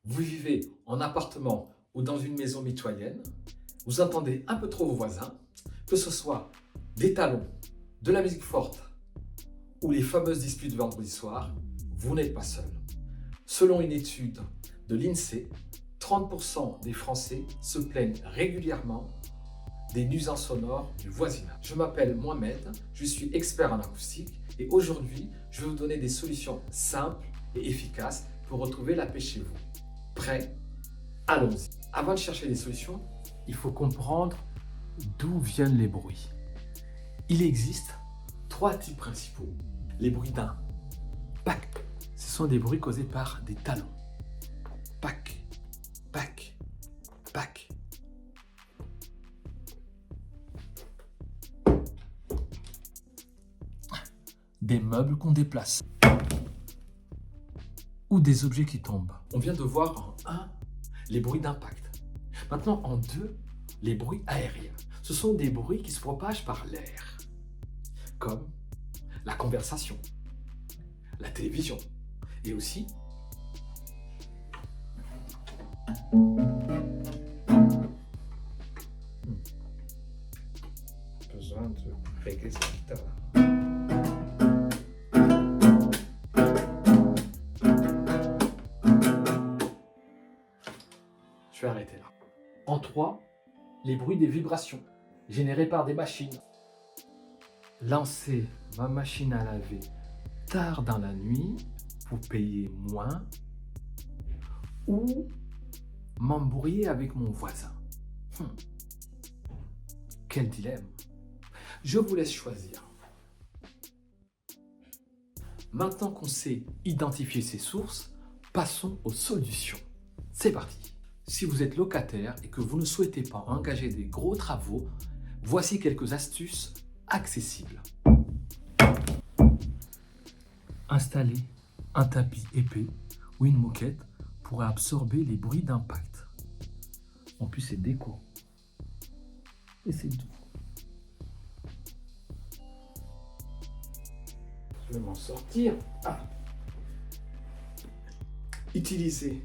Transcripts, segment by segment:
Vous vivez en appartement ou dans une maison mitoyenne, vous entendez un peu trop vos voisins, que ce soit des talons, de la musique forte ou les fameuses disputes de vendredi soir, vous n'êtes pas seul. Selon une étude de l'INSEE, 30% des Français se plaignent régulièrement des nuisances sonores du voisinage. Je m'appelle Mohamed, je suis expert en acoustique et aujourd'hui, je vais vous donner des solutions simples et efficaces pour retrouver la paix chez vous. Prêt? Allons-y. Avant de chercher des solutions, il faut comprendre d'où viennent les bruits. Il existe 3 types principaux. Les bruits d'un pac, ce sont des bruits causés par des talons. Pac, pac, pac. Des meubles qu'on déplace. Ou des objets qui tombent. On vient de voir en 1 les bruits d'impact. Maintenant en 2, les bruits aériens. Ce sont des bruits qui se propagent par l'air, comme la conversation, la télévision et aussi besoin de régler cette guitare. Je vais arrêter là. En 3, les bruits des vibrations générés par des machines. Lancer ma machine à laver tard dans la nuit pour payer moins ou m'embrouiller avec mon voisin. Quel dilemme. Je vous laisse choisir. Maintenant qu'on sait identifier ces sources, passons aux solutions. C'est parti. Si vous êtes locataire et que vous ne souhaitez pas engager des gros travaux, voici quelques astuces accessibles. Installer un tapis épais ou une moquette pour absorber les bruits d'impact. En plus, c'est déco. Et c'est tout. Je vais m'en sortir. Utilisez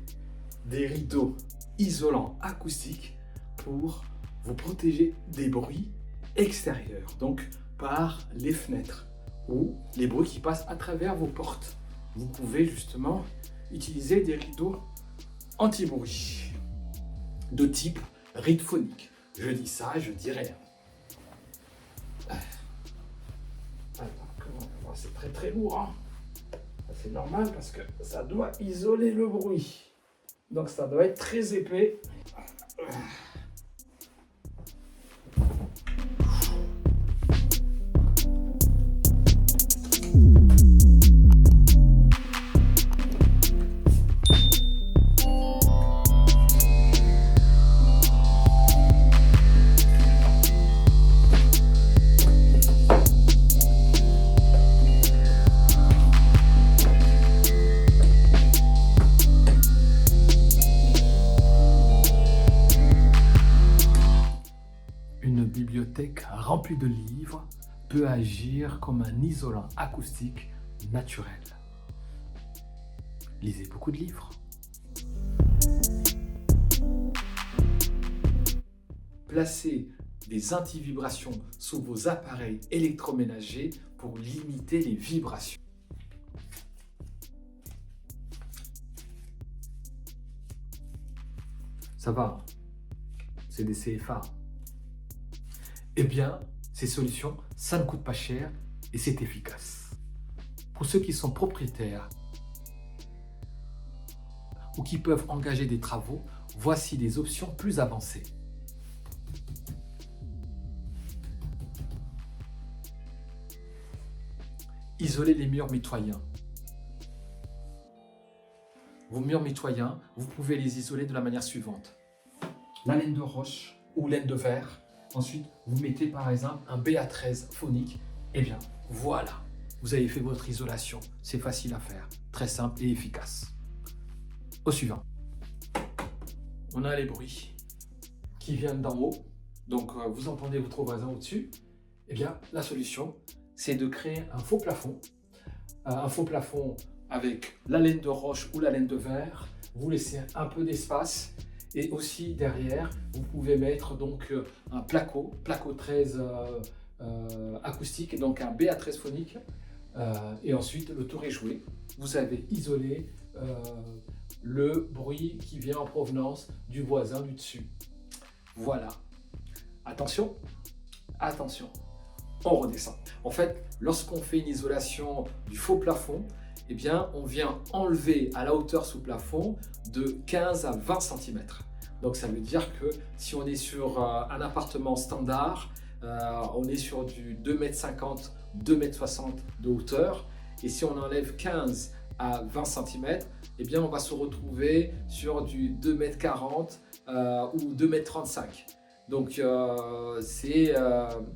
des rideaux isolants acoustiques pour vous protéger des bruits extérieurs, donc par les fenêtres ou les bruits qui passent à travers vos portes. Vous pouvez justement utiliser des rideaux anti-bruit de type ride phonique. Je dis ça, je dis rien. C'est très très lourd, hein. C'est normal parce que ça doit isoler le bruit. Donc ça doit être très épais. Une bibliothèque remplie de livres peut agir comme un isolant acoustique naturel. Lisez beaucoup de livres. Placez des anti-vibrations sous vos appareils électroménagers pour limiter les vibrations. Ça va, c'est des CFA. Eh bien, ces solutions, ça ne coûte pas cher et c'est efficace. Pour ceux qui sont propriétaires ou qui peuvent engager des travaux, voici des options plus avancées. Isoler les murs mitoyens. Vos murs mitoyens, vous pouvez les isoler de la manière suivante. La laine de roche ou laine de verre. Ensuite, vous mettez par exemple un BA13 phonique. Eh bien, voilà, vous avez fait votre isolation. C'est facile à faire, très simple et efficace. Au suivant. On a les bruits qui viennent d'en haut. Donc, vous entendez votre voisin au-dessus. Eh bien, la solution, c'est de créer un faux plafond. Un faux plafond avec la laine de roche ou la laine de verre. vous laissez un peu d'espace. Et aussi derrière, vous pouvez mettre donc un placo 13 acoustique, donc un BA13 phonique. Et ensuite, le tour est joué. Vous avez isolé le bruit qui vient en provenance du voisin du dessus. Voilà. Attention, attention, on redescend. En fait, lorsqu'on fait une isolation du faux plafond, eh bien, on vient enlever à la hauteur sous plafond de 15 à 20 cm. Donc, ça veut dire que si on est sur un appartement standard, on est sur du 2,50 m, 2,60 m de hauteur. Et si on enlève 15 à 20 cm, eh bien, on va se retrouver sur du 2,40 m ou 2,35 m. Donc, c'est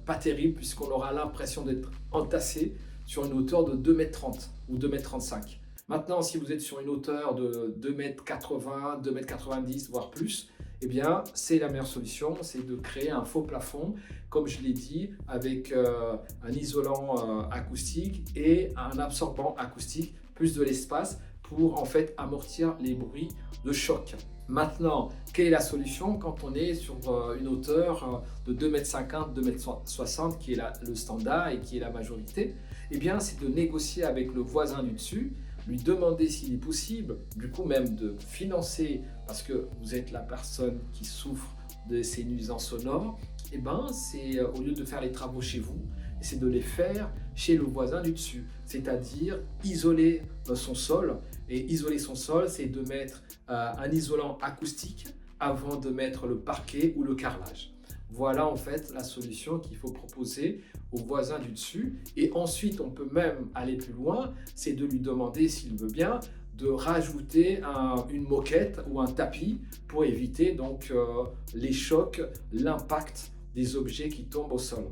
pas terrible puisqu'on aura l'impression d'être entassé sur une hauteur de 2,30 m ou 2,35 m. Maintenant, si vous êtes sur une hauteur de 2,80 m, 2,90 m, voire plus, eh bien, c'est la meilleure solution, c'est de créer un faux plafond, comme je l'ai dit, avec un isolant acoustique et un absorbant acoustique, plus de l'espace pour en fait amortir les bruits de choc. Maintenant, quelle est la solution quand on est sur une hauteur de 2,50 m, 2,60 m, qui est le standard et qui est la majorité? Eh bien, c'est de négocier avec le voisin du dessus, lui demander s'il est possible, du coup même de financer, parce que vous êtes la personne qui souffre de ces nuisances sonores, et ben c'est au lieu de faire les travaux chez vous, c'est de les faire chez le voisin du dessus, c'est-à-dire isoler son sol. Et isoler son sol, c'est de mettre un isolant acoustique avant de mettre le parquet ou le carrelage. Voilà en fait la solution qu'il faut proposer au voisin du dessus. Et ensuite, on peut même aller plus loin, c'est de lui demander s'il veut bien de rajouter une moquette ou un tapis pour éviter donc les chocs, l'impact des objets qui tombent au sol.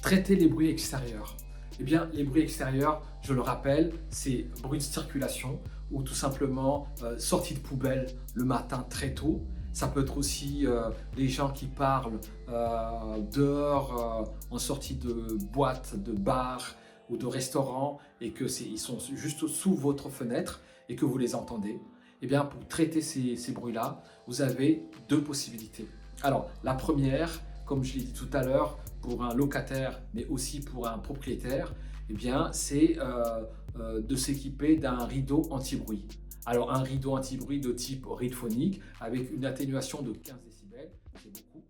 Traiter les bruits extérieurs. Eh bien, les bruits extérieurs, je le rappelle, c'est bruit de circulation ou tout simplement sortie de poubelle le matin très tôt. Ça peut être aussi les gens qui parlent dehors en sortie de boîte, de bar ou de restaurant et ils sont juste sous votre fenêtre et que vous les entendez. Eh bien, pour traiter ces bruits-là, vous avez deux possibilités. Alors, la première, comme je l'ai dit tout à l'heure, pour un locataire, mais aussi pour un propriétaire, eh bien, c'est de s'équiper d'un rideau anti-bruit. Alors, un rideau anti-bruit de type Readphonic avec une atténuation de 15 décibels, c'est beaucoup.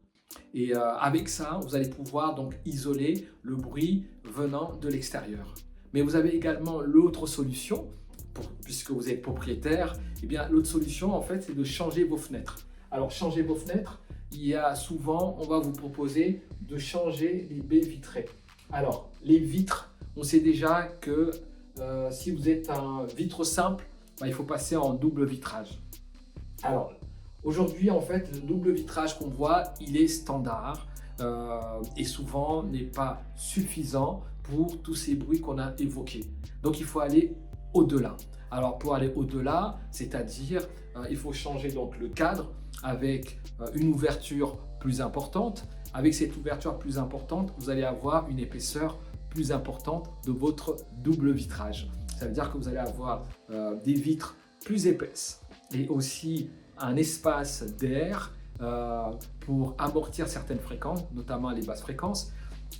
Et avec ça, vous allez pouvoir donc isoler le bruit venant de l'extérieur. Mais vous avez également l'autre solution, puisque vous êtes propriétaire, eh bien, l'autre solution, en fait, c'est de changer vos fenêtres. Alors, changer vos fenêtres, il y a souvent, on va vous proposer de changer les baies vitrées. Alors, les vitres, on sait déjà que si vous êtes un vitre simple, il faut passer en double vitrage. Alors, aujourd'hui, en fait, le double vitrage qu'on voit, il est standard et souvent n'est pas suffisant pour tous ces bruits qu'on a évoqués. Donc, il faut aller au-delà. Alors, pour aller au-delà, c'est-à-dire, il faut changer donc le cadre avec une ouverture plus importante. Avec cette ouverture plus importante, vous allez avoir une épaisseur plus importante de votre double vitrage. Ça veut dire que vous allez avoir des vitres plus épaisses et aussi un espace d'air pour amortir certaines fréquences, notamment les basses fréquences,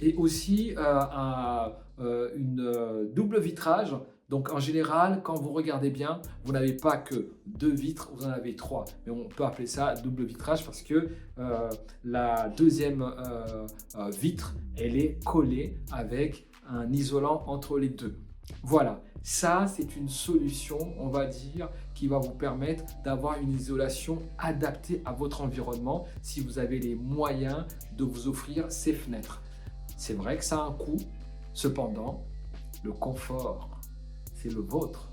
et aussi une double vitrage. Donc en général, quand vous regardez bien, vous n'avez pas que deux vitres, vous en avez trois. Mais on peut appeler ça double vitrage parce que la deuxième vitre, elle est collée avec un isolant entre les deux. Voilà, ça c'est une solution, on va dire, qui va vous permettre d'avoir une isolation adaptée à votre environnement si vous avez les moyens de vous offrir ces fenêtres. C'est vrai que ça a un coût, cependant, le confort, c'est le vôtre.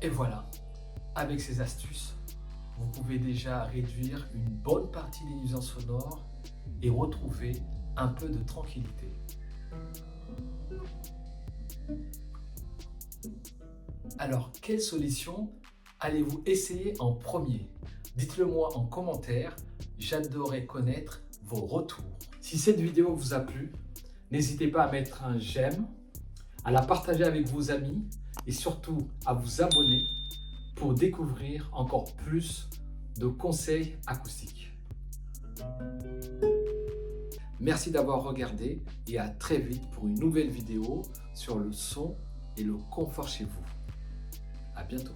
Et voilà, avec ces astuces, vous pouvez déjà réduire une bonne partie des nuisances sonores et retrouver un peu de tranquillité. Alors, quelle solution allez-vous essayer en premier? Dites-le moi en commentaire, j'adorerais connaître vos retours. Si cette vidéo vous a plu, n'hésitez pas à mettre un j'aime, à la partager avec vos amis et surtout à vous abonner pour découvrir encore plus de conseils acoustiques. Merci d'avoir regardé et à très vite pour une nouvelle vidéo sur le son et le confort chez vous. À bientôt.